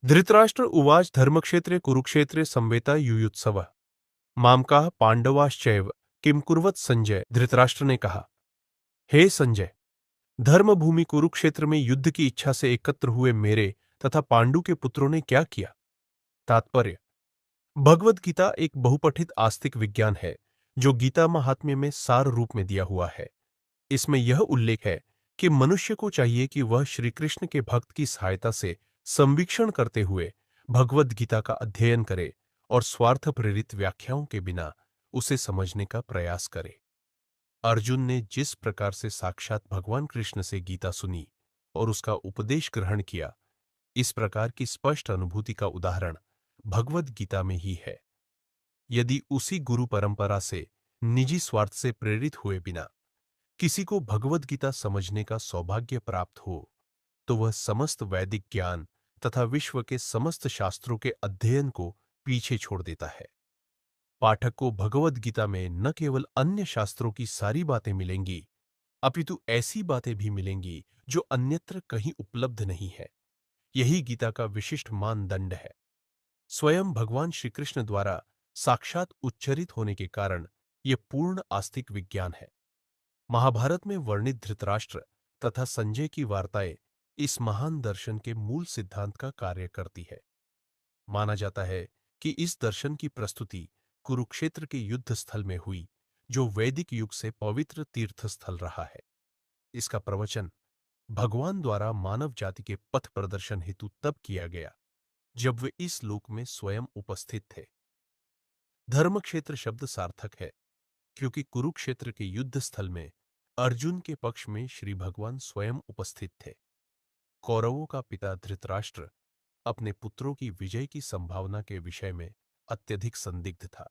धृतराष्ट्र उवाच धर्मक्षेत्रे कुरुक्षेत्रे संवेता युयुत्सवः मामकाः पांडवाश्चैव किम कुर्वत संजय। धृतराष्ट्र ने कहा, हे संजय, धर्मभूमि कुरुक्षेत्र में युद्ध की इच्छा से एकत्र हुए मेरे तथा पांडु के पुत्रों ने क्या किया। तात्पर्य: भगवद गीता एक बहुपठित आस्तिक विज्ञान है जो गीता महात्म्य में सार रूप में दिया हुआ है। इसमें यह उल्लेख है कि मनुष्य को चाहिए कि वह श्री कृष्ण के भक्त की सहायता से संवीक्षण करते हुए भगवद गीता का अध्ययन करे और स्वार्थ प्रेरित व्याख्याओं के बिना उसे समझने का प्रयास करे। अर्जुन ने जिस प्रकार से साक्षात भगवान कृष्ण से गीता सुनी और उसका उपदेश ग्रहण किया, इस प्रकार की स्पष्ट अनुभूति का उदाहरण भगवद गीता में ही है। यदि उसी गुरु परंपरा से निजी स्वार्थ से प्रेरित हुए बिना किसी को भगवद गीता समझने का सौभाग्य प्राप्त हो, तो वह समस्त वैदिक ज्ञान तथा विश्व के समस्त शास्त्रों के अध्ययन को पीछे छोड़ देता है। पाठक को भगवद गीता में न केवल अन्य शास्त्रों की सारी बातें मिलेंगी, अपितु ऐसी बातें भी मिलेंगी जो अन्यत्र कहीं उपलब्ध नहीं है। यही गीता का विशिष्ट मानदंड है। स्वयं भगवान श्री कृष्ण द्वारा साक्षात उच्चरित होने के कारण यह पूर्ण आस्तिक विज्ञान है। महाभारत में वर्णित धृतराष्ट्र तथा संजय की वार्ताएं इस महान दर्शन के मूल सिद्धांत का कार्य करती है। माना जाता है कि इस दर्शन की प्रस्तुति कुरुक्षेत्र के युद्ध स्थल में हुई, जो वैदिक युग से पवित्र तीर्थ स्थल रहा है। इसका प्रवचन भगवान द्वारा मानव जाति के पथ प्रदर्शन हेतु तब किया गया जब वे इस लोक में स्वयं उपस्थित थे। धर्मक्षेत्र शब्द सार्थक है क्योंकि कुरुक्षेत्र के युद्ध स्थल में अर्जुन के पक्ष में श्री भगवान स्वयं उपस्थित थे। कौरवों का पिता धृतराष्ट्र अपने पुत्रों की विजय की संभावना के विषय में अत्यधिक संदिग्ध था।